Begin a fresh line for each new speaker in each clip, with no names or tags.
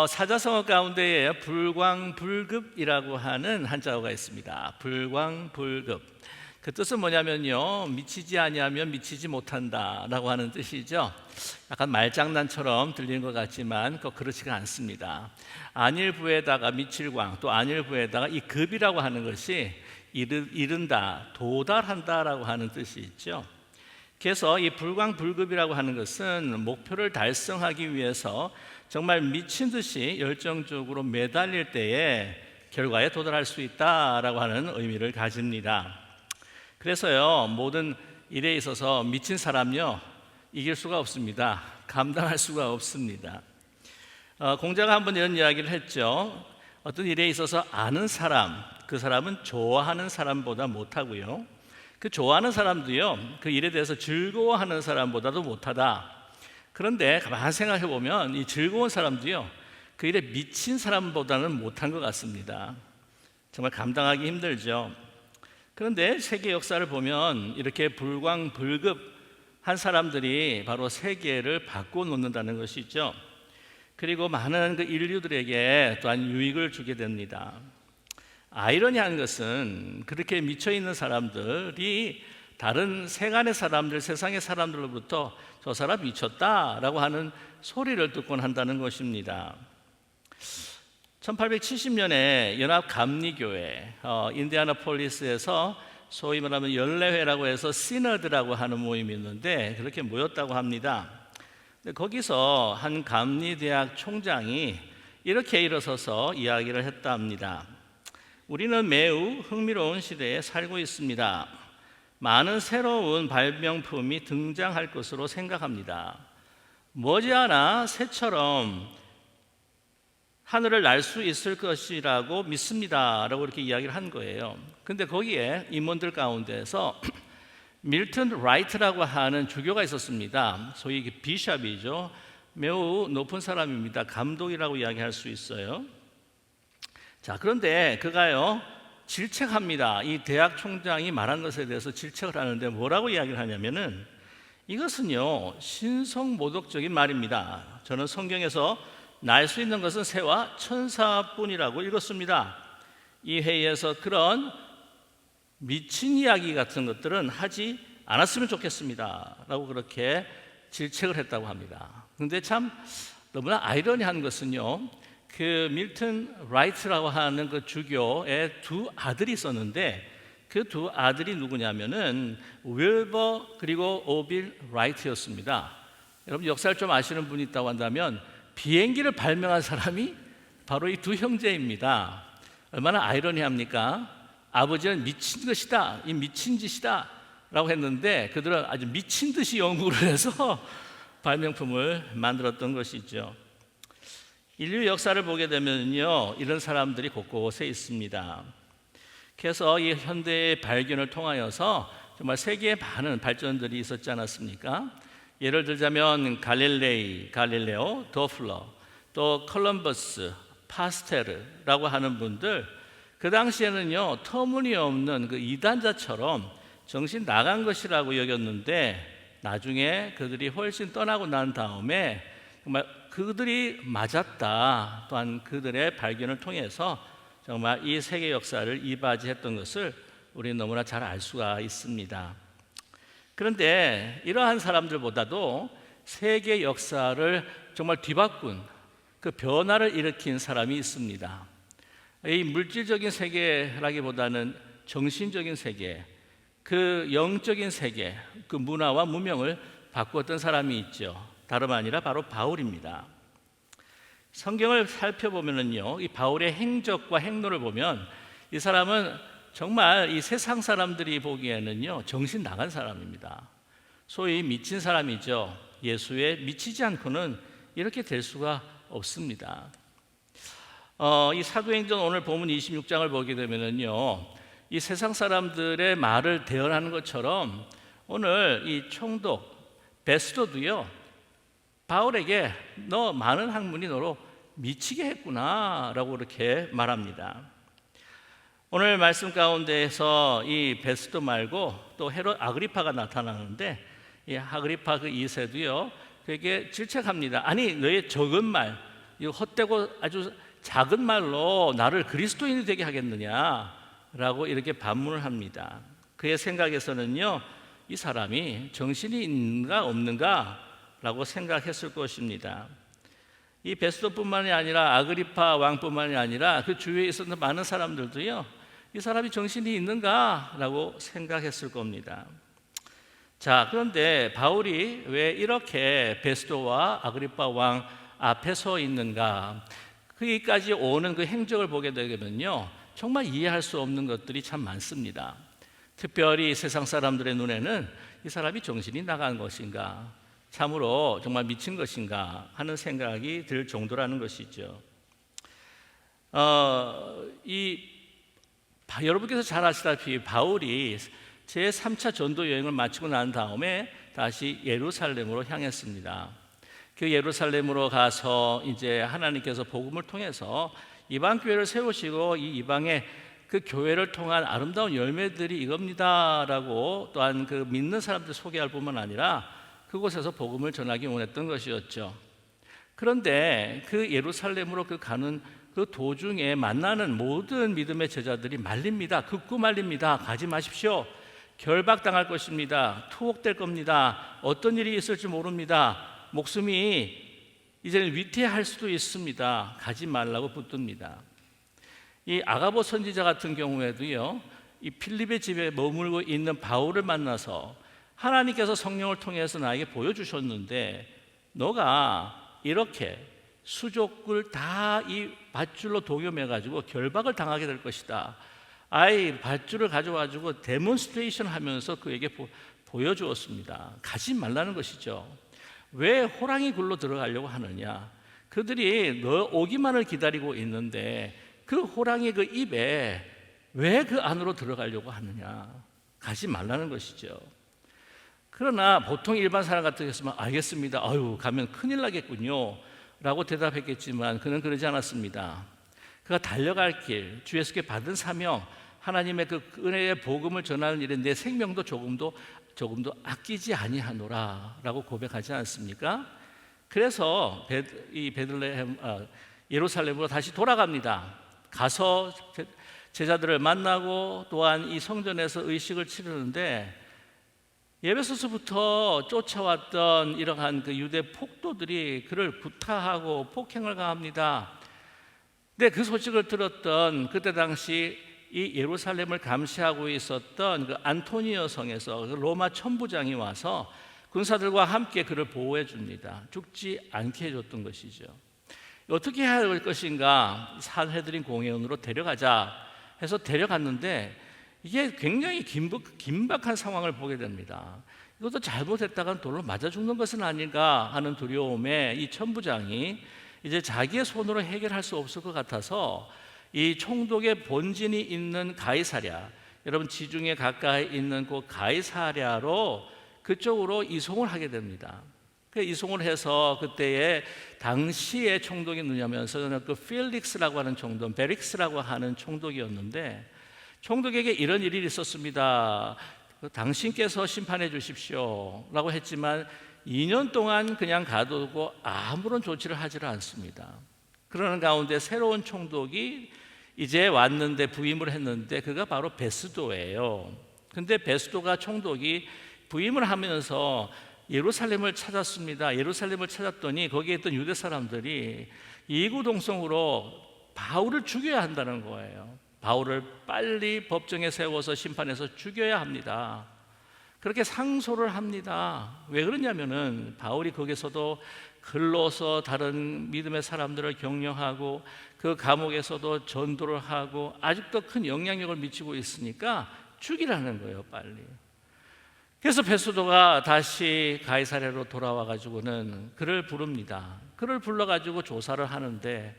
사자성어 가운데에 불광불급이라고 하는 한자어가 있습니다. 불광불급. 그 뜻은 뭐냐면요, 미치지 아니하면 미치지 못한다라고 하는 뜻이죠. 약간 말장난처럼 들리는 것 같지만 꼭 그렇지가 않습니다. 안일부에다가 미칠광, 또 안일부에다가 이 급이라고 하는 것이 이른다, 도달한다라고 하는 뜻이 있죠. 그래서 이 불광불급이라고 하는 것은 목표를 달성하기 위해서 정말 미친 듯이 열정적으로 매달릴 때에 결과에 도달할 수 있다라고 하는 의미를 가집니다. 그래서요, 모든 일에 있어서 미친 사람요, 이길 수가 없습니다. 감당할 수가 없습니다. 공자가 한번 이런 이야기를 했죠. 어떤 일에 있어서 아는 사람, 그 사람은 좋아하는 사람보다 못하고요, 그 좋아하는 사람도요, 그 일에 대해서 즐거워하는 사람보다도 못하다. 그런데 가만히 생각해 보면 이 즐거운 사람도요, 그 일에 미친 사람보다는 못한 것 같습니다. 정말 감당하기 힘들죠. 그런데 세계 역사를 보면 이렇게 불광불급한 사람들이 바로 세계를 바꿔놓는다는 것이죠. 그리고 많은 그 인류들에게 또한 유익을 주게 됩니다. 아이러니한 것은 그렇게 미쳐있는 사람들이 다른 세간의 사람들, 세상의 사람들로부터 저 사람 미쳤다라고 하는 소리를 듣곤 한다는 것입니다. 1870년에 연합감리교회 인디애나폴리스에서 소위 말하면 연례회라고 해서 시너드라고 하는 모임이 있는데 그렇게 모였다고 합니다. 거기서 한 감리대학 총장이 이렇게 일어서서 이야기를 했다 합니다. 우리는 매우 흥미로운 시대에 살고 있습니다. 많은 새로운 발명품이 등장할 것으로 생각합니다. 머지않아 새처럼 하늘을 날 수 있을 것이라고 믿습니다 라고 이렇게 이야기를 한 거예요. 근데 거기에 임원들 가운데서 밀턴 라이트라고 하는 주교가 있었습니다. 소위 비숍이죠. 매우 높은 사람입니다. 감독이라고 이야기할 수 있어요. 자, 그런데 그가요, 질책합니다. 이 대학 총장이 말한 것에 대해서 질책을 하는데 뭐라고 이야기를 하냐면은 이것은요, 신성모독적인 말입니다. 저는 성경에서 날 수 있는 것은 새와 천사뿐이라고 읽었습니다. 이 회의에서 그런 미친 이야기 같은 것들은 하지 않았으면 좋겠습니다 라고 그렇게 질책을 했다고 합니다. 그런데 참 너무나 아이러니한 것은요, 그 밀턴 라이트라고 하는 그 주교의 두 아들이 있었는데 그 두 아들이 누구냐면은 윌버 그리고 오빌 라이트였습니다. 여러분 역사를 좀 아시는 분이 있다고 한다면 비행기를 발명한 사람이 바로 이 두 형제입니다. 얼마나 아이러니합니까? 아버지는 미친 것이다, 이 미친 짓이다 라고 했는데 그들은 아주 미친 듯이 연구를 해서 발명품을 만들었던 것이죠. 인류 역사를 보게 되면요, 이런 사람들이 곳곳에 있습니다. 그래서 이 현대의 발견을 통하여서 정말 세계에 많은 발전들이 있었지 않았습니까? 예를 들자면 갈릴레오, 도플러, 또 콜럼버스, 파스텔르라고 하는 분들, 그 당시에는요, 터무니없는 그 이단자처럼 정신 나간 것이라고 여겼는데 나중에 그들이 훨씬 떠나고 난 다음에 정말 그들이 맞았다, 또한 그들의 발견을 통해서 정말 이 세계 역사를 이바지했던 것을 우리는 너무나 잘 알 수가 있습니다. 그런데 이러한 사람들보다도 세계 역사를 정말 뒤바꾼 그 변화를 일으킨 사람이 있습니다. 이 물질적인 세계라기보다는 정신적인 세계, 그 영적인 세계, 그 문화와 문명을 바꾸었던 사람이 있죠. 다름 아니라 바로 바울입니다. 성경을 살펴보면요, 이 바울의 행적과 행로를 보면 이 사람은 정말 이 세상 사람들이 보기에는요, 정신 나간 사람입니다. 소위 미친 사람이죠. 예수에 미치지 않고는 이렇게 될 수가 없습니다. 이 사도행전 오늘 본문 26장을 보게 되면은요, 이 세상 사람들의 말을 대언하는 것처럼 오늘 이 총독 베스도도요, 바울에게 너 많은 학문이 너로 미치게 했구나 라고 이렇게 말합니다. 오늘 말씀 가운데에서 이 베스도 말고 또 헤롯 아그리파가 나타나는데 이 아그리파 그 2세도요, 되게 질책합니다. 아니 너의 적은 말, 이 헛되고 아주 작은 말로 나를 그리스도인이 되게 하겠느냐라고 이렇게 반문을 합니다. 그의 생각에서는요, 이 사람이 정신이 있는가 없는가라고 생각했을 것입니다. 이 베스도뿐만이 아니라 아그리파 왕뿐만이 아니라 그 주위에 있었던 많은 사람들도요, 이 사람이 정신이 있는가라고 생각했을 겁니다. 자, 그런데 바울이 왜 이렇게 베스도와 아그리파 왕 앞에 서 있는가? 거기까지 오는 그 행적을 보게 되면요, 정말 이해할 수 없는 것들이 참 많습니다. 특별히 세상 사람들의 눈에는 이 사람이 정신이 나간 것인가, 참으로 정말 미친 것인가 하는 생각이 들 정도라는 것이죠. 여러분께서 잘 아시다시피 바울이 제3차 전도 여행을 마치고 난 다음에 다시 예루살렘으로 향했습니다. 그 예루살렘으로 가서 이제 하나님께서 복음을 통해서 이방 교회를 세우시고 이 이방의 그 교회를 통한 아름다운 열매들이 이겁니다라고 또한 그 믿는 사람들 소개할 뿐만 아니라 그곳에서 복음을 전하기 원했던 것이었죠. 그런데 그 예루살렘으로 그 가는 그 도중에 만나는 모든 믿음의 제자들이 말립니다. 극구 말립니다. 가지 마십시오. 결박당할 것입니다. 투옥될 겁니다. 어떤 일이 있을지 모릅니다. 목숨이 이제는 위태할 수도 있습니다. 가지 말라고 붙듭니다. 이 아가보 선지자 같은 경우에도요, 이 필립의 집에 머물고 있는 바울을 만나서 하나님께서 성령을 통해서 나에게 보여주셨는데 너가 이렇게 수족을 다 이 밧줄로 동여매 가지고 결박을 당하게 될 것이다. 밧줄을 가져가지고 데몬스트레이션 하면서 그에게 보여주었습니다. 가지 말라는 것이죠. 왜 호랑이 굴로 들어가려고 하느냐? 그들이 너 오기만을 기다리고 있는데 그 호랑이 그 입에 왜 그 안으로 들어가려고 하느냐? 가지 말라는 것이죠. 그러나 보통 일반 사람 같았으면 알겠습니다. 가면 큰일 나겠군요 라고 대답했겠지만 그는 그러지 않았습니다. 그가 달려갈 길, 주 예수께 받은 사명, 하나님의 그 은혜의 복음을 전하는 일에 내 생명도 조금도 아끼지 아니하노라 라고 고백하지 않습니까? 그래서 예루살렘으로 다시 돌아갑니다. 가서 제자들을 만나고 또한 이 성전에서 의식을 치르는데 에베소서부터 쫓아왔던 이러한 그 유대 폭도들이 그를 구타하고 폭행을 가합니다. 근데 그 소식을 들었던 그때 당시 이 예루살렘을 감시하고 있었던 그 안토니오 성에서 그 로마 천부장이 와서 군사들과 함께 그를 보호해 줍니다. 죽지 않게 해줬던 것이죠. 어떻게 해야 할 것인가? 산헤드린 공회원으로 데려가자 해서 데려갔는데 이게 굉장히 긴박한 상황을 보게 됩니다. 이것도 잘못했다간 돌로 맞아 죽는 것은 아닌가 하는 두려움에 이 천부장이 이제 자기의 손으로 해결할 수 없을 것 같아서 이 총독의 본진이 있는 가이사랴, 여러분 지중해 가까이 있는 그 가이사랴로 그쪽으로 이송을 하게 됩니다. 이송을 해서 그때의 당시의 총독이 누냐면서 그 필릭스라고 하는 총독, 베릭스라고 하는 총독이었는데 총독에게 이런 일이 있었습니다. 당신께서 심판해 주십시오 라고 했지만 2년 동안 그냥 가두고 아무런 조치를 하지를 않습니다. 그러는 가운데 새로운 총독이 이제 왔는데 부임을 했는데 그가 바로 베스도예요. 근데 베스도가 총독이 부임을 하면서 예루살렘을 찾았습니다. 예루살렘을 찾았더니 거기에 있던 유대 사람들이 이구동성으로 바울을 죽여야 한다는 거예요. 바울을 빨리 법정에 세워서 심판해서 죽여야 합니다. 그렇게 상소를 합니다. 왜 그러냐면은 바울이 거기서도 글로서 다른 믿음의 사람들을 격려하고 그 감옥에서도 전도를 하고 아직도 큰 영향력을 미치고 있으니까 죽이라는 거예요, 빨리. 그래서 베스도가 다시 가이사랴로 돌아와 가지고는 그를 부릅니다. 그를 불러 가지고 조사를 하는데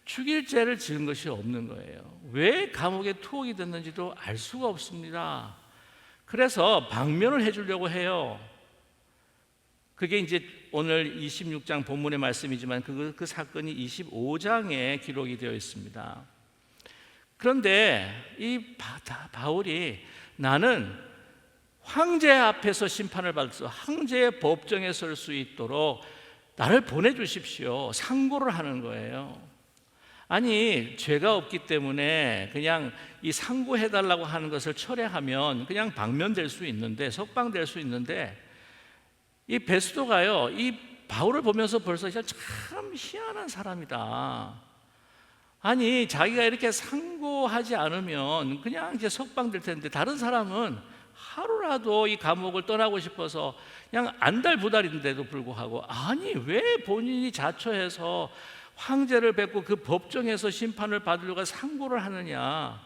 죽일 죄를 지은 것이 없는 거예요. 왜 감옥에 투옥이 됐는지도 알 수가 없습니다. 그래서 방면을 해주려고 해요. 그게 이제 오늘 26장 본문의 말씀이지만 그 사건이 25장에 기록이 되어 있습니다. 그런데 이 바울이 나는 황제 앞에서 심판을 받을 수, 황제의 법정에 설 수 있도록 나를 보내주십시오. 상고를 하는 거예요. 아니, 죄가 없기 때문에 그냥 이 상고해달라고 하는 것을 철회하면 그냥 방면될 수 있는데, 석방될 수 있는데, 이 베스도가요, 이 바울을 보면서 벌써 참 희한한 사람이다. 아니, 자기가 이렇게 상고하지 않으면 그냥 이제 석방될 텐데, 다른 사람은 하루라도 이 감옥을 떠나고 싶어서 그냥 안달부달인데도 불구하고, 아니 왜 본인이 자처해서 황제를 뵙고 그 법정에서 심판을 받으려고 상고를 하느냐.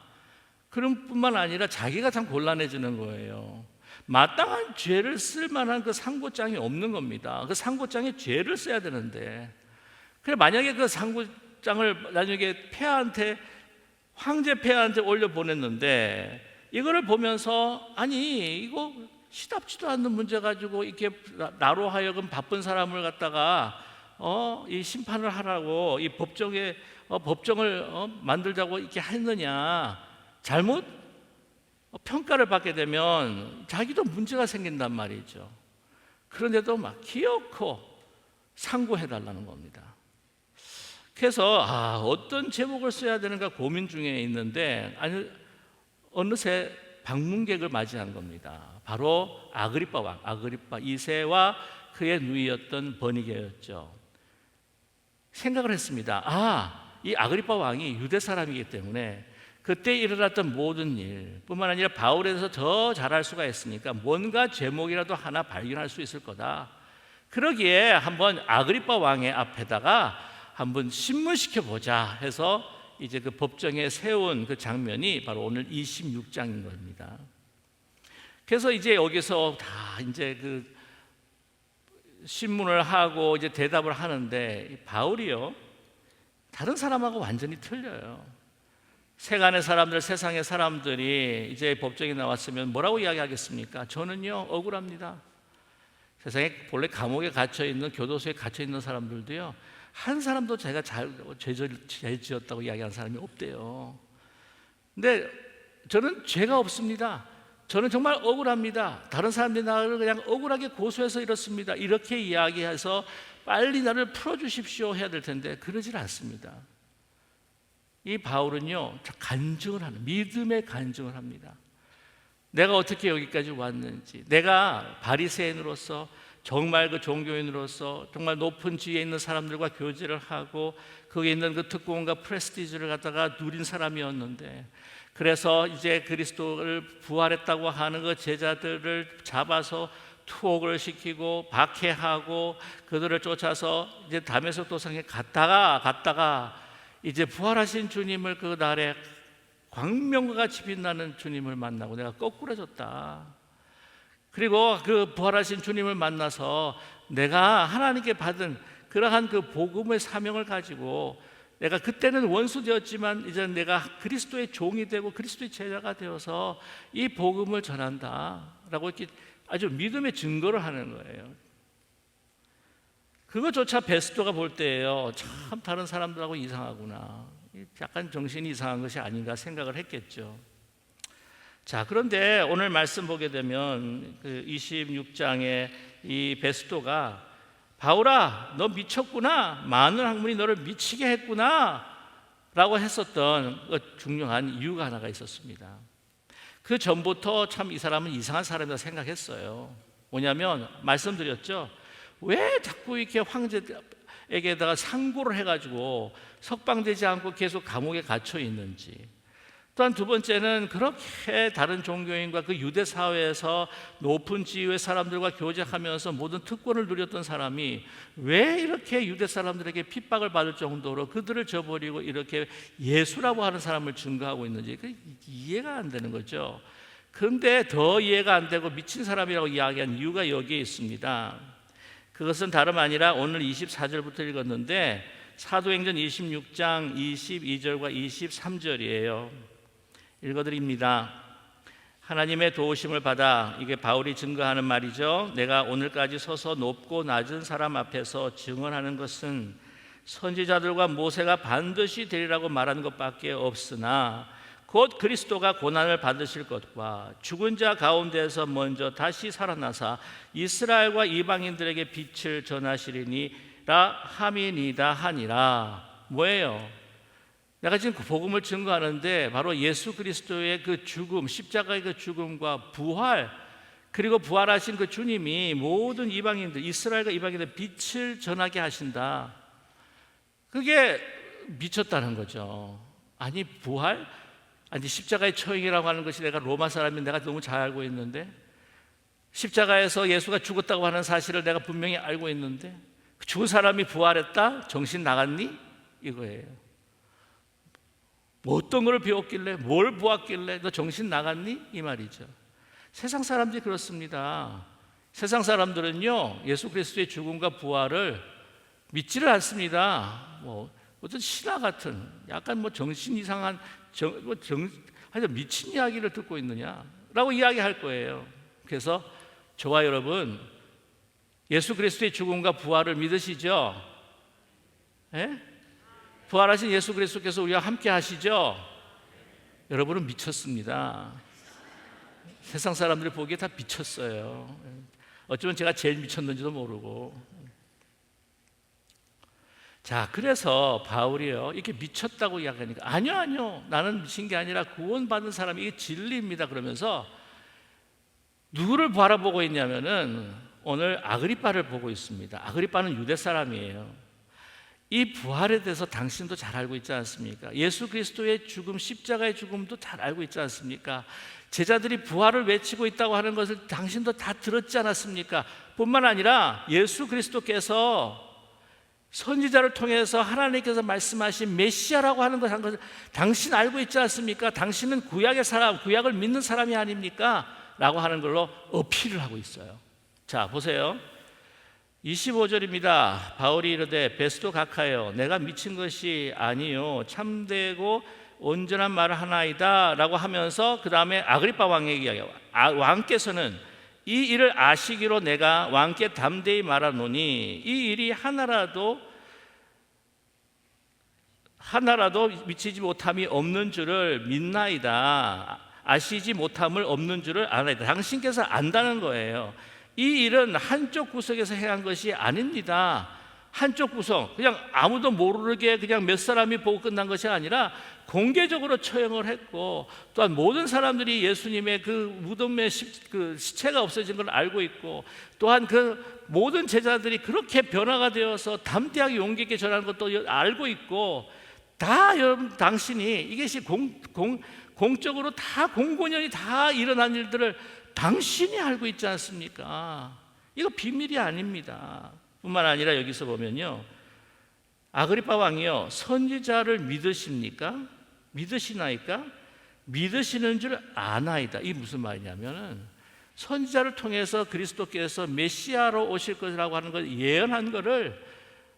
그런 뿐만 아니라 자기가 참 곤란해지는 거예요. 마땅한 죄를 쓸 만한 그 상고장이 없는 겁니다. 그 상고장에 죄를 써야 되는데, 그래 만약에 그 상고장을 나중에 폐하한테, 황제 폐하한테 올려 보냈는데, 이거를 보면서 아니 이거 시답지도 않는 문제 가지고 이렇게 나로 하여금 바쁜 사람을 갖다가 이 심판을 하라고 이 법정을 만들자고 이렇게 했느냐, 잘못 평가를 받게 되면 자기도 문제가 생긴단 말이죠. 그런데도 막 기어코 상고해달라는 겁니다. 그래서 어떤 제목을 써야 되는가 고민 중에 있는데, 어느새 방문객을 맞이한 겁니다. 바로 아그리빠 왕, 아그리빠 2세와 그의 누이였던 버니게였죠. 생각을 했습니다. 이 아그리빠 왕이 유대 사람이기 때문에 그때 일어났던 모든 일 뿐만 아니라 바울에 대해서 더 잘할 수가 있으니까 뭔가 제목이라도 하나 발견할 수 있을 거다. 그러기에 한번 아그리빠 왕의 앞에다가 한번 신문시켜 보자 해서 이제 그 법정에 세운 그 장면이 바로 오늘 26장인 겁니다. 그래서 이제 여기서 다 이제 그 신문을 하고 이제 대답을 하는데, 바울이요 다른 사람하고 완전히 틀려요. 세간의 사람들, 세상의 사람들이 이제 법정에 나왔으면 뭐라고 이야기하겠습니까? 저는요 억울합니다. 세상에 본래 감옥에 갇혀 있는, 교도소에 갇혀 있는 사람들도요 한 사람도 제가 죄 지었다고 이야기하는 사람이 없대요. 근데 저는 죄가 없습니다. 저는 정말 억울합니다. 다른 사람들이 나를 그냥 억울하게 고소해서 이렇습니다. 이렇게 이야기해서 빨리 나를 풀어주십시오 해야 될 텐데 그러질 않습니다. 이 바울은요 간증을 하는, 믿음의 간증을 합니다. 내가 어떻게 여기까지 왔는지, 내가 바리새인으로서, 정말 그 종교인으로서 정말 높은 지위에 있는 사람들과 교제를 하고 거기에 있는 그 특권과 프레스티지를 갖다가 누린 사람이었는데, 그래서 이제 그리스도를 부활했다고 하는 그 제자들을 잡아서 투옥을 시키고 박해하고 그들을 쫓아서 이제 다메섹 도상에 갔다가 이제 부활하신 주님을, 그 날에 광명과 같이 빛나는 주님을 만나고 내가 거꾸로졌다. 그리고 그 부활하신 주님을 만나서 내가 하나님께 받은 그러한 그 복음의 사명을 가지고, 내가 그때는 원수 되었지만 이제 내가 그리스도의 종이 되고 그리스도의 제자가 되어서 이 복음을 전한다라고 이렇게 아주 믿음의 증거를 하는 거예요. 그것조차 베스도가 볼 때예요, 참 다른 사람들하고 이상하구나, 약간 정신이 이상한 것이 아닌가 생각을 했겠죠. 자, 그런데 오늘 말씀 보게 되면 그 26장에 이 베스도가 바울아 너 미쳤구나, 많은 학문이 너를 미치게 했구나 라고 했었던 중요한 이유가 하나가 있었습니다. 그 전부터 참 이 사람은 이상한 사람이라 생각했어요. 뭐냐면 말씀드렸죠, 왜 자꾸 이렇게 황제에게다가 상고를 해가지고 석방되지 않고 계속 감옥에 갇혀 있는지, 또한 두 번째는 그렇게 다른 종교인과 그 유대 사회에서 높은 지위의 사람들과 교제하면서 모든 특권을 누렸던 사람이 왜 이렇게 유대 사람들에게 핍박을 받을 정도로 그들을 저버리고 이렇게 예수라고 하는 사람을 증거하고 있는지 이해가 안 되는 거죠. 그런데 더 이해가 안 되고 미친 사람이라고 이야기한 이유가 여기에 있습니다. 그것은 다름 아니라 오늘 24절부터 읽었는데 사도행전 26장 22절과 23절이에요. 읽어드립니다. 하나님의 도우심을 받아, 이게 바울이 증거하는 말이죠. 내가 오늘까지 서서 높고 낮은 사람 앞에서 증언하는 것은 선지자들과 모세가 반드시 되리라고 말한 것밖에 없으나 곧 그리스도가 고난을 받으실 것과 죽은 자 가운데에서 먼저 다시 살아나사 이스라엘과 이방인들에게 빛을 전하시리니 함이니이다 하니라. 뭐예요? 내가 지금 그 복음을 증거하는데 바로 예수 그리스도의 그 죽음, 십자가의 그 죽음과 부활, 그리고 부활하신 그 주님이 모든 이방인들, 이스라엘과 이방인들 빛을 전하게 하신다. 그게 미쳤다는 거죠. 아니 부활? 아니 십자가의 처형이라고 하는 것이 내가 로마 사람인 내가 너무 잘 알고 있는데, 십자가에서 예수가 죽었다고 하는 사실을 내가 분명히 알고 있는데 죽은 사람이 부활했다? 정신 나갔니? 이거예요. 뭐 어떤 걸 배웠길래, 뭘 보았길래 너 정신 나갔니? 이 말이죠. 세상 사람들이 그렇습니다. 세상 사람들은요 예수 그리스도의 죽음과 부활을 믿지를 않습니다. 뭐 어떤 신화 같은 약간 뭐 정신 이상한 하여튼 미친 이야기를 듣고 있느냐라고 이야기할 거예요. 그래서 저와 여러분 예수 그리스도의 죽음과 부활을 믿으시죠? 예? 부활하신 예수 그리스도께서 우리와 함께 하시죠? 여러분은 미쳤습니다. 세상 사람들이 보기에 다 미쳤어요. 어쩌면 제가 제일 미쳤는지도 모르고. 자, 그래서 바울이요 이렇게 미쳤다고 이야기하니까 아니요 나는 미친 게 아니라 구원받은 사람이 이게 진리입니다 그러면서 누구를 바라보고 있냐면은 오늘 아그리빠를 보고 있습니다. 아그리빠는 유대 사람이에요. 이 부활에 대해서 당신도 잘 알고 있지 않습니까? 예수 그리스도의 죽음, 십자가의 죽음도 잘 알고 있지 않습니까? 제자들이 부활을 외치고 있다고 하는 것을 당신도 다 들었지 않았습니까? 뿐만 아니라 예수 그리스도께서 선지자를 통해서 하나님께서 말씀하신 메시아라고 하는 것을 당신 알고 있지 않습니까? 당신은 구약의 사람, 구약을 믿는 사람이 아닙니까? 라고 하는 걸로 어필을 하고 있어요. 자, 보세요. 25절입니다. 바울이 이르되 베스도 각하여 내가 미친 것이 아니요 참되고 온전한 말을 하나이다 라고 하면서 그 다음에 아그리빠 왕에게 이야기해요. 왕께서는 이 일을 아시기로 내가 왕께 담대히 말하노니 이 일이 하나라도 미치지 못함이 없는 줄을 믿나이다. 아시지 못함을 없는 줄을 아나이다. 당신께서 안다는 거예요. 이 일은 한쪽 구석에서 행한 것이 아닙니다. 한쪽 구석, 그냥 아무도 모르게 그냥 몇 사람이 보고 끝난 것이 아니라 공개적으로 처형을 했고, 또한 모든 사람들이 예수님의 그 무덤의 그 시체가 없어진 걸 알고 있고, 또한 그 모든 제자들이 그렇게 변화가 되어서 담대하게 용기 있게 전하는 것도 알고 있고, 다 여러분 당신이 이것이 공적으로 다 공공연히 다 일어난 일들을 당신이 알고 있지 않습니까? 이거 비밀이 아닙니다. 뿐만 아니라 여기서 보면요, 아그리빠 왕이요 선지자를 믿으십니까? 믿으시나이까? 믿으시는 줄 아나이다. 이게 무슨 말이냐면은 선지자를 통해서 그리스도께서 메시아로 오실 것이라고 하는 걸 예언한 것을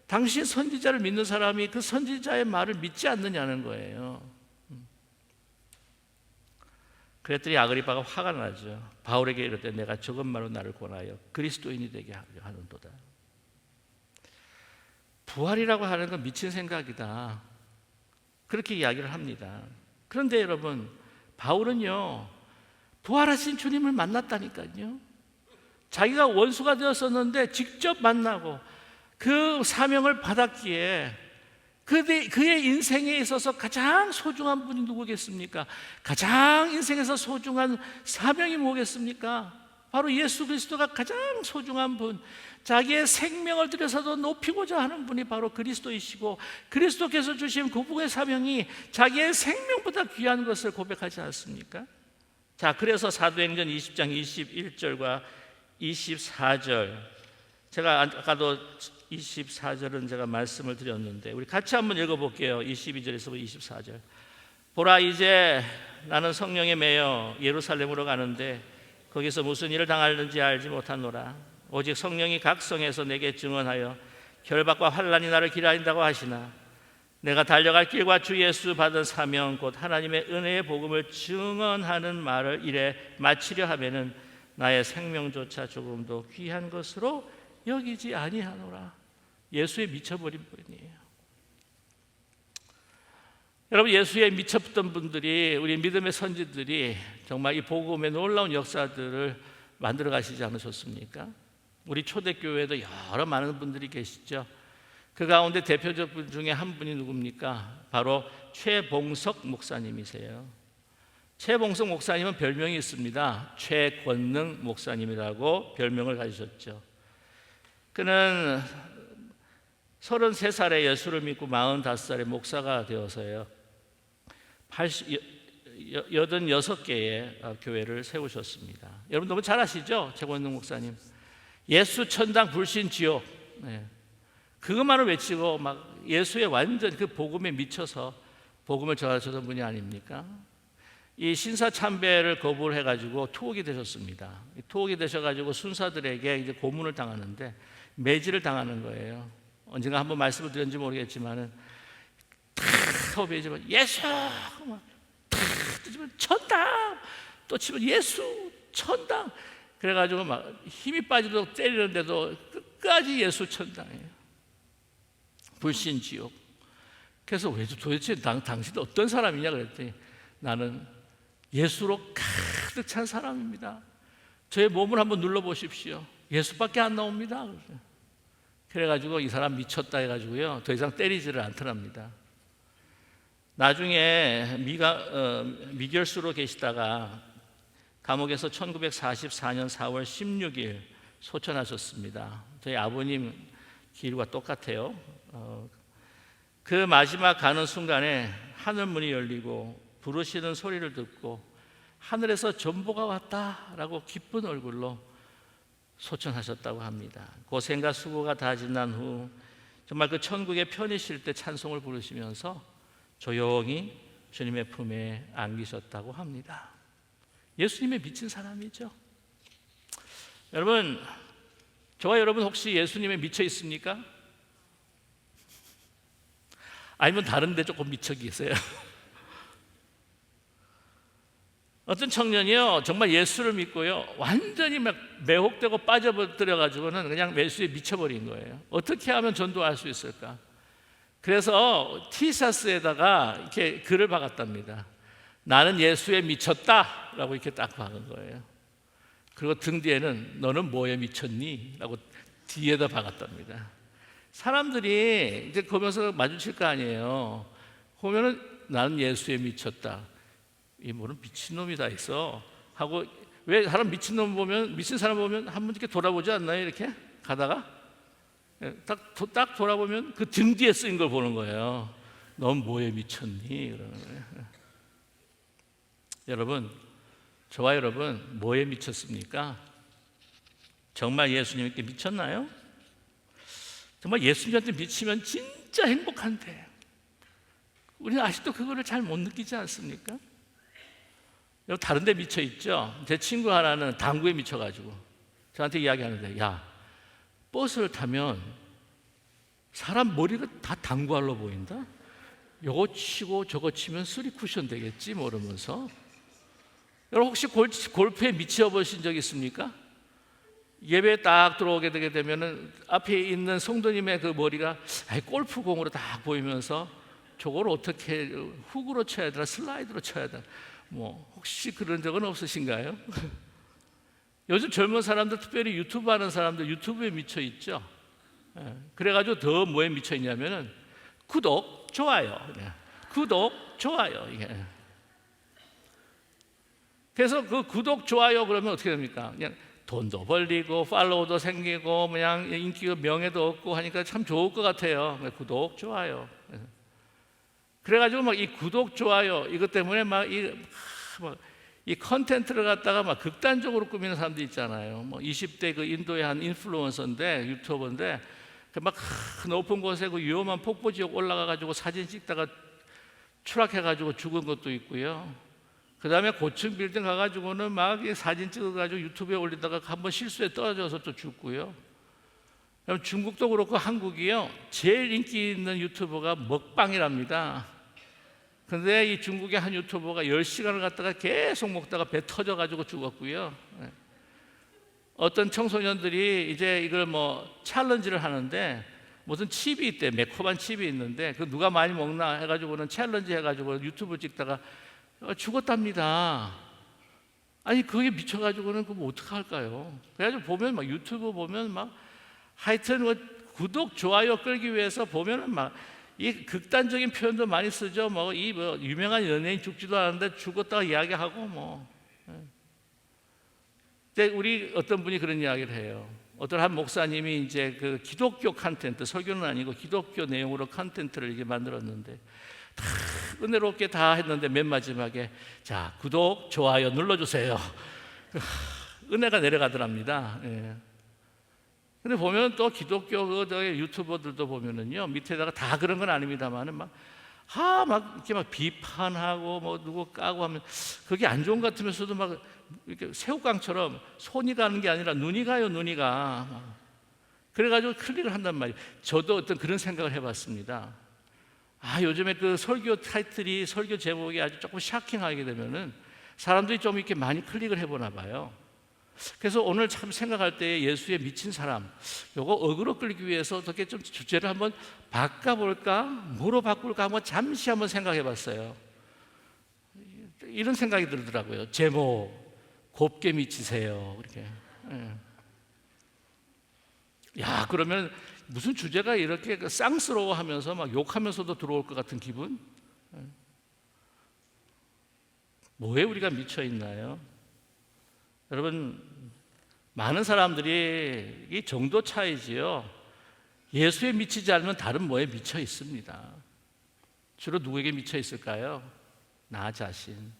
당신 선지자를 믿는 사람이 그 선지자의 말을 믿지 않느냐는 거예요. 그랬더니 아그리빠가 화가 나죠. 바울에게 이르되 내가 적은 말로 나를 권하여 그리스도인이 되게 하려 하는도다. 부활이라고 하는 건 미친 생각이다. 그렇게 이야기를 합니다. 그런데 여러분, 바울은요 부활하신 주님을 만났다니까요. 자기가 원수가 되었었는데 직접 만나고 그 사명을 받았기에 그의 인생에 있어서 가장 소중한 분이 누구겠습니까? 가장 인생에서 소중한 사명이 뭐겠습니까? 바로 예수 그리스도가 가장 소중한 분, 자기의 생명을 들여서도 높이고자 하는 분이 바로 그리스도이시고, 그리스도께서 주신 그분의 사명이 자기의 생명보다 귀한 것을 고백하지 않습니까? 자, 그래서 사도행전 20장 21절과 24절, 제가 아까도 24절은 제가 말씀을 드렸는데 우리 같이 한번 읽어볼게요. 22절에서 24절. 보라, 이제 나는 성령에 매여 예루살렘으로 가는데 거기서 무슨 일을 당하는지 알지 못하노라. 오직 성령이 각 성에서 내게 증언하여 결박과 환난이 나를 기다린다고 하시나 내가 달려갈 길과 주 예수 받은 사명 곧 하나님의 은혜의 복음을 증언하는 말을 이래 마치려 하면은 나의 생명조차 조금도 귀한 것으로 여기지 아니하노라. 예수에 미쳐버린 분이에요. 여러분, 예수에 미쳤던 분들이, 우리 믿음의 선지들이 정말 이 복음의 놀라운 역사들을 만들어 가시지 않으셨습니까? 우리 초대교회에도 여러 많은 분들이 계시죠. 그 가운데 대표적 분 중에 한 분이 누굽니까? 바로 최봉석 목사님이세요. 최봉석 목사님은 별명이 있습니다. 최권능 목사님이라고 별명을 가지셨죠. 그는 33살에 예수를 믿고 45살에 목사가 되어서요 86개의 교회를 세우셨습니다. 여러분 너무 잘 아시죠? 최권능 목사님. 예수 천당 불신 지옥, 그것만을 외치고 막 예수의 완전 그 복음에 미쳐서 복음을 전하셨던 분이 아닙니까? 이 신사 참배를 거부를 해가지고 투옥이 되셨습니다. 투옥이 되셔가지고 순사들에게 이제 고문을 당하는데 매질을 당하는 거예요. 언젠가 한번 말씀을 드렸는지 모르겠지만은 탁 매지면 예수, 탁 치면 천당, 또 치면 예수 천당. 그래가지고 막 힘이 빠지도록 때리는데도 끝까지 예수 천당이에요. 불신 지옥. 그래서 왜 도대체 당신은 어떤 사람이냐 그랬더니 나는 예수로 가득 찬 사람입니다. 저의 몸을 한번 눌러보십시오. 예수밖에 안 나옵니다. 그래가지고 이 사람 미쳤다 해가지고요 더 이상 때리지를 않더랍니다. 나중에 미결수로 계시다가 감옥에서 1944년 4월 16일 소천하셨습니다. 저희 아버님 길과 똑같아요. 그 마지막 가는 순간에 하늘문이 열리고 부르시는 소리를 듣고 하늘에서 전보가 왔다라고 기쁜 얼굴로 소천하셨다고 합니다. 고생과 수고가 다 지난 후 정말 그 천국에 편히 쉴 때 찬송을 부르시면서 조용히 주님의 품에 안기셨다고 합니다. 예수님에 미친 사람이죠. 여러분, 저와 여러분 혹시 예수님에 미쳐 있습니까? 아니면 다른 데 조금 미쳐 계세요? 어떤 청년이요 정말 예수를 믿고요 완전히 막 매혹되고 빠져들어 가지고는 그냥 예수에 미쳐버린 거예요. 어떻게 하면 전도할 수 있을까? 그래서 티셔츠에다가 이렇게 글을 박았답니다. 나는 예수에 미쳤다라고 이렇게 딱 박은 거예요. 그리고 등 뒤에는 너는 뭐에 미쳤니? 라고 뒤에다 박았답니다. 사람들이 이제 보면서 마주칠 거 아니에요. 보면은 나는 예수에 미쳤다. 이 뭐는 미친놈이 다 있어 하고. 왜 사람 미친 사람 보면 한 번 이렇게 돌아보지 않나요? 이렇게 가다가 딱 돌아보면 그 등 뒤에 쓰인 걸 보는 거예요. 넌 뭐에 미쳤니? 그러는 거예요. 여러분, 저와 여러분 뭐에 미쳤습니까? 정말 예수님께 미쳤나요? 정말 예수님한테 미치면 진짜 행복한데 우리는 아직도 그거를 잘 못 느끼지 않습니까? 여러분 다른 데 미쳐 있죠? 제 친구 하나는 당구에 미쳐가지고 저한테 이야기하는데 야, 버스를 타면 사람 머리가 다 당구알로 보인다? 요거 치고 저거 치면 쓰리 쿠션 되겠지 모르면서. 여러분 혹시 골프에 미쳐보신 적 있습니까? 예배에 딱 들어오게 되게 되면은 앞에 있는 성도님의 그 머리가 골프공으로 딱 보이면서 저걸 어떻게 훅으로 쳐야 되나 슬라이드로 쳐야 되나 뭐 혹시 그런 적은 없으신가요? 요즘 젊은 사람들 특별히 유튜브 하는 사람들 유튜브에 미쳐 있죠. 그래가지고 더 뭐에 미쳐 있냐면은 구독, 좋아요, 구독, 좋아요. 이게. 그래서 그 구독, 좋아요 그러면 어떻게 됩니까? 그냥 돈도 벌리고 팔로워도 생기고 그냥 인기가 명예도 얻고 하니까 참 좋을 것 같아요. 구독, 좋아요. 그래가지고 막 이 구독, 좋아요 이것 때문에 막 이 컨텐츠를 갖다가 막 극단적으로 꾸미는 사람들 있잖아요. 뭐 20대 그 인도의 한 인플루언서인데 유튜버인데 막 높은 곳에 그 위험한 폭포 지역 올라가가지고 사진 찍다가 추락해가지고 죽은 것도 있고요. 그 다음에 고층 빌딩 가가지고는 막 사진 찍어가지고 유튜브에 올리다가 한번 실수에 떨어져서 또 죽고요. 중국도 그렇고 한국이요 제일 인기 있는 유튜버가 먹방이랍니다. 근데 이 중국의 한 유튜버가 10시간을 갖다가 계속 먹다가 배 터져가지고 죽었고요. 어떤 청소년들이 이제 이걸 뭐 챌린지를 하는데 무슨 칩이 있대, 매콤한 칩이 있는데 그 누가 많이 먹나 해가지고는 챌린지 해가지고 유튜브 찍다가 죽었답니다. 아니 그게 미쳐가지고는 그럼 어떡할까요? 그래가지고 보면 막 유튜브 보면 막 하여튼 뭐 구독, 좋아요 끌기 위해서 보면은 막 이 극단적인 표현도 많이 쓰죠. 뭐 유명한 연예인 죽지도 않았는데 죽었다가 이야기하고 뭐. 근데 우리 어떤 분이 그런 이야기를 해요. 어떤 한 목사님이 이제 그 기독교 컨텐트, 설교는 아니고 기독교 내용으로 컨텐트를 이렇게 만들었는데 다 은혜롭게 다 했는데 맨 마지막에 자, 구독, 좋아요 눌러주세요. 은혜가 내려가더랍니다. 예. 근데 보면 또 기독교 유튜버들도 보면은요, 밑에다가 다 그런 건 아닙니다만은 막 이렇게 막 비판하고 뭐 누구 까고 하면 그게 안 좋은 것 같으면서도 막 이렇게 새우깡처럼 손이 가는 게 아니라 눈이 가요, 눈이 가. 그래가지고 클릭을 한단 말이에요. 저도 어떤 그런 생각을 해봤습니다. 요즘에 그 설교 타이틀이, 설교 제목이 아주 조금 샤킹하게 되면은 사람들이 좀 이렇게 많이 클릭을 해보나 봐요. 그래서 오늘 참 생각할 때 예수에 미친 사람, 요거 어그로 끌기 위해서 어떻게 좀 주제를 한번 바꿔볼까? 뭐로 바꿀까? 한번 잠시 한번 생각해 봤어요. 이런 생각이 들더라고요. 제목, 곱게 미치세요. 이렇게. 야, 그러면 무슨 주제가 이렇게 쌍스러워 하면서 막 욕하면서도 들어올 것 같은 기분? 뭐에 우리가 미쳐 있나요? 여러분, 많은 사람들이 이 정도 차이지요. 예수에 미치지 않으면 다른 뭐에 미쳐 있습니다. 주로 누구에게 미쳐 있을까요? 나 자신.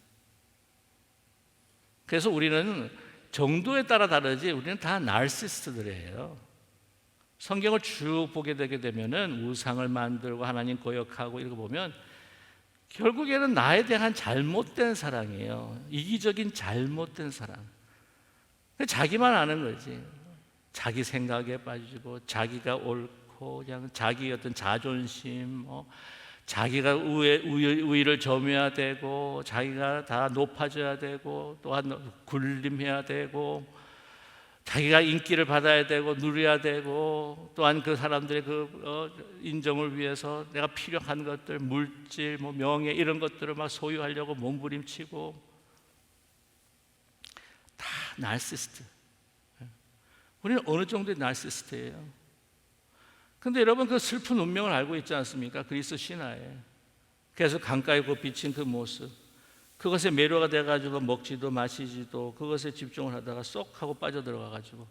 그래서 우리는 정도에 따라 다르지 우리는 다 나르시스트들이에요. 성경을 쭉 보게 되게 되면은 우상을 만들고 하나님 거역하고 이러고 보면 결국에는 나에 대한 잘못된 사랑이에요. 이기적인 잘못된 사랑. 자기만 아는 거지. 자기 생각에 빠지고 자기가 옳고 그냥 자기 어떤 자존심, 자기가 우위를 점해야 되고 자기가 다 높아져야 되고 또한 군림해야 되고 자기가 인기를 받아야 되고 누려야 되고 또한 그 사람들의 그 인정을 위해서 내가 필요한 것들, 물질, 명예 이런 것들을 막 소유하려고 몸부림치고 다 나르시스트. 우리는 어느 정도의 나르시스트예요? 근데 여러분 그 슬픈 운명을 알고 있지 않습니까? 그리스 신화에. 그래서 강가에 그 비친 그 모습, 그것에 매료가 돼가지고 먹지도 마시지도 그것에 집중을 하다가 쏙 하고 빠져들어가가지고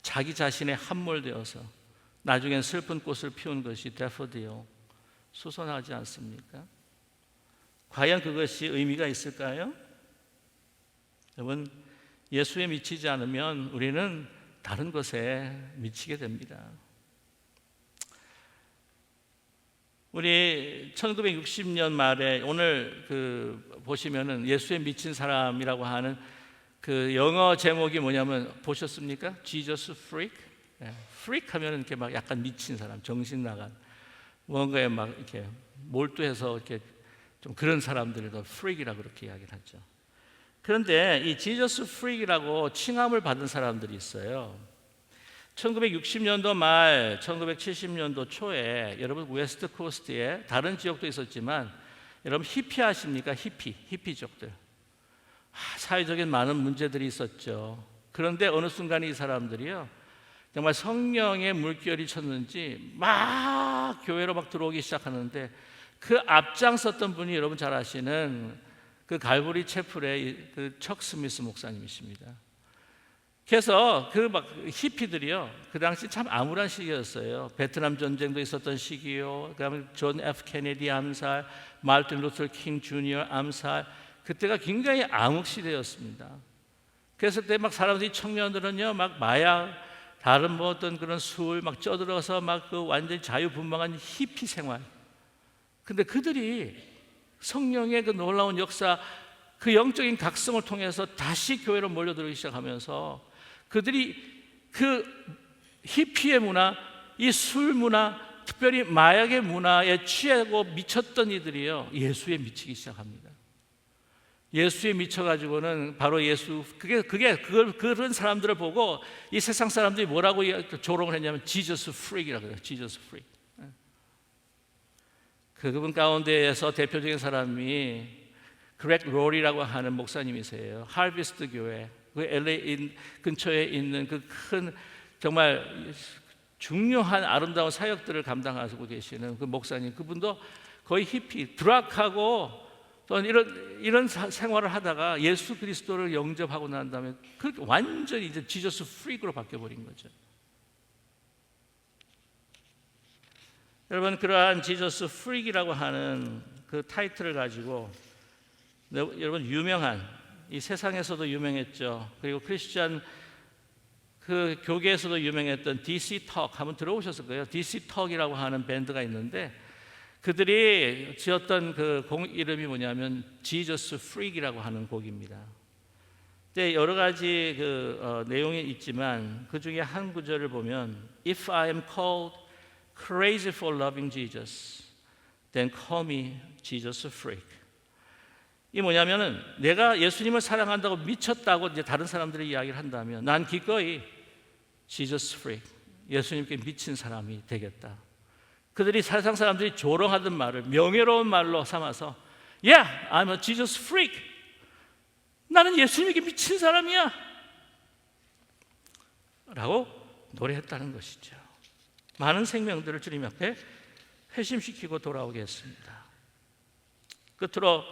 자기 자신에 함몰되어서 나중엔 슬픈 꽃을 피운 것이 데포딜, 수선하지 않습니까? 과연 그것이 의미가 있을까요? 여러분, 예수에 미치지 않으면 우리는 다른 것에 미치게 됩니다. 우리 1960년 말에 오늘 보시면은 예수에 미친 사람이라고 하는 그 영어 제목이 뭐냐면 보셨습니까? Jesus Freak. Freak 하면은 이렇게 막 약간 미친 사람, 정신 나간 뭔가에 막 이렇게 몰두해서 이렇게 좀 그런 사람들을 더 Freak이라고 그렇게 이야기를 하죠. 그런데 이 지저스 프릭이라고 칭함을 받은 사람들이 있어요. 1960년도 말 1970년도 초에 여러분 웨스트 코스트에 다른 지역도 있었지만 여러분 히피 아십니까? 히피족들. 사회적인 많은 문제들이 있었죠. 그런데 어느 순간 이 사람들이요 정말 성령의 물결이 쳤는지 막 교회로 막 들어오기 시작하는데 그 앞장섰던 분이 여러분 잘 아시는 그 갈보리 채플의 그 척 스미스 목사님이십니다. 그래서 그 막 히피들이요 그 당시 참 암울한 시기였어요. 베트남 전쟁도 있었던 시기요. 그다음에 존 F 케네디 암살, 마르틴 루터 킹 주니어 암살, 그때가 굉장히 암흑 시대였습니다. 그래서 그때 막 사람들이 청년들은요 막 마약, 다른 뭐 어떤 그런 술 막 쪄들어서 막 그 완전히 자유분방한 히피 생활. 근데 그들이 성령의 그 놀라운 역사, 그 영적인 각성을 통해서 다시 교회로 몰려들기 시작하면서 그들이 그 히피의 문화, 이 술 문화, 특별히 마약의 문화에 취하고 미쳤던 이들이요 예수에 미치기 시작합니다. 예수에 미쳐가지고는 바로 예수, 그런 사람들을 보고 이 세상 사람들이 뭐라고 조롱을 했냐면 지저스 프릭이라고 해요. 지저스 프릭. 그분 가운데에서 대표적인 사람이 그렉 롤이라고 하는 목사님이세요. 하비스트 교회, 그 LA 근처에 있는 그 큰 정말 중요한 아름다운 사역들을 감당하고 계시는 그 목사님, 그분도 거의 히피, 드락하고 또 이런 생활을 하다가 예수 그리스도를 영접하고 난 다음에 그 완전히 이제 지저스 프릭으로 바뀌어버린 거죠. 여러분, 그러한 지저스 프릭이라고 하는 그 타이틀을 가지고 여러분 유명한, 이 세상에서도 유명했죠. 그리고 크리스천 그 교계에서도 유명했던 DC 턱 한번 들어보셨을 거예요. DC 턱이라고 하는 밴드가 있는데 그들이 지었던 그 곡 이름이 뭐냐면 Jesus Freak이라고 하는 곡입니다. 근데 여러 가지 내용이 있지만 그 중에 한 구절을 보면 If I am called crazy for loving Jesus, then call me Jesus Freak. 이 뭐냐면은 내가 예수님을 사랑한다고 미쳤다고 이제 다른 사람들이 이야기를 한다면 난 기꺼이 Jesus Freak, 예수님께 미친 사람이 되겠다. 그들이 세상 사람들이 조롱하던 말을 명예로운 말로 삼아서 Yeah, I'm a Jesus Freak. 나는 예수님께 미친 사람이야 라고 노래했다는 것이죠. 많은 생명들을 주님 앞에 회심시키고 돌아오게 했습니다. 끝으로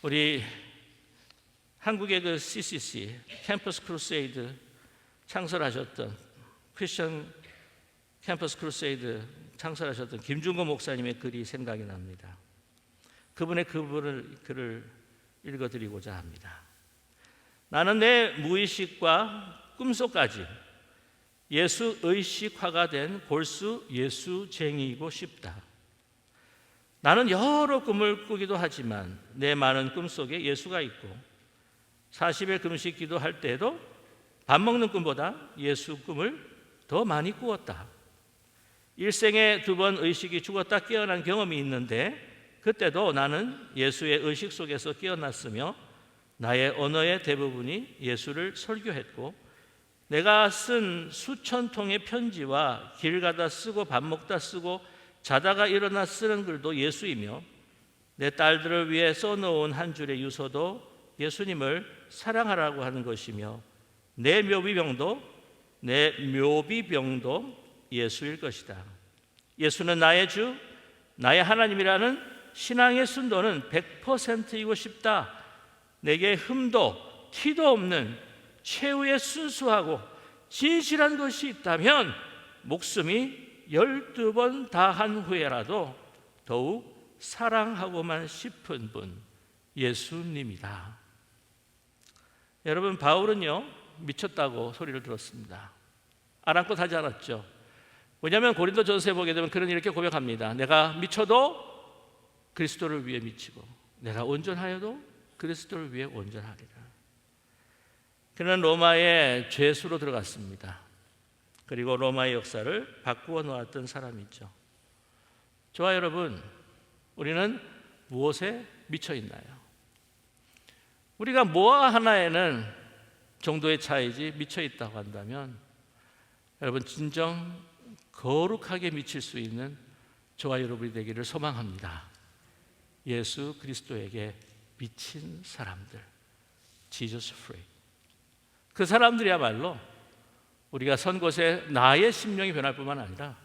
우리 한국의 그 CCC 캠퍼스 크루세이드 창설하셨던 크리스천 캠퍼스 크루세이드 창설하셨던 김중건 목사님의 글이 생각이 납니다. 그분의 글을 읽어드리고자 합니다. 나는 내 무의식과 꿈속까지 예수 의식화가 된 골수 예수쟁이이고 싶다. 나는 여러 꿈을 꾸기도 하지만 내 많은 꿈속에 예수가 있고 40일 금식 기도할 때에도 밥 먹는 꿈보다 예수 꿈을 더 많이 꾸었다. 일생에 2번 의식이 죽었다 깨어난 경험이 있는데 그때도 나는 예수의 의식 속에서 깨어났으며 나의 언어의 대부분이 예수를 설교했고 내가 쓴 수천 통의 편지와 길 가다 쓰고 밥 먹다 쓰고 자다가 일어나 쓰는 글도 예수이며 내 딸들을 위해 써놓은 한 줄의 유서도 예수님을 사랑하라고 하는 것이며 내 묘비병도 예수일 것이다. 예수는 나의 주, 나의 하나님이라는 신앙의 순도는 100%이고 싶다. 내게 흠도 티도 없는 최후의 순수하고 진실한 것이 있다면 목숨이 12번 다한 후에라도 더욱 사랑하고만 싶은 분, 예수님이다. 여러분, 바울은요 미쳤다고 소리를 들었습니다. 아랑곳 하지 않았죠. 왜냐하면 고린도전서에 보게 되면 그는 이렇게 고백합니다. 내가 미쳐도 그리스도를 위해 미치고 내가 온전하여도 그리스도를 위해 온전하리라. 그는 로마의 죄수로 들어갔습니다. 그리고 로마의 역사를 바꾸어 놓았던 사람이죠. 저와 여러분, 우리는 무엇에 미쳐 있나요? 우리가 뭐와 하나에는 정도의 차이지 미쳐 있다고 한다면 여러분, 진정 거룩하게 미칠 수 있는 저와 여러분이 되기를 소망합니다. 예수 그리스도에게 미친 사람들, Jesus Freak. 그 사람들이야말로 우리가 선 곳에 나의 심령이 변할 뿐만 아니라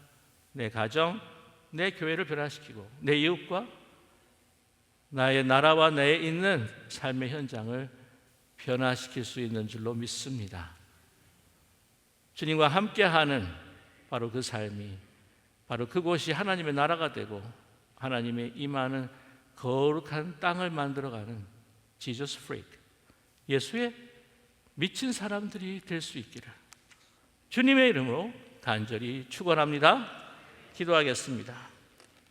내 가정, 내 교회를 변화시키고 내 이웃과 나의 나라와 내에 있는 삶의 현장을 변화시킬 수 있는 줄로 믿습니다. 주님과 함께하는 바로 그 삶이, 바로 그곳이 하나님의 나라가 되고 하나님의 임하는 거룩한 땅을 만들어가는 Jesus Freak, 예수의 미친 사람들이 될 수 있기를 주님의 이름으로 간절히 축원합니다. 기도하겠습니다.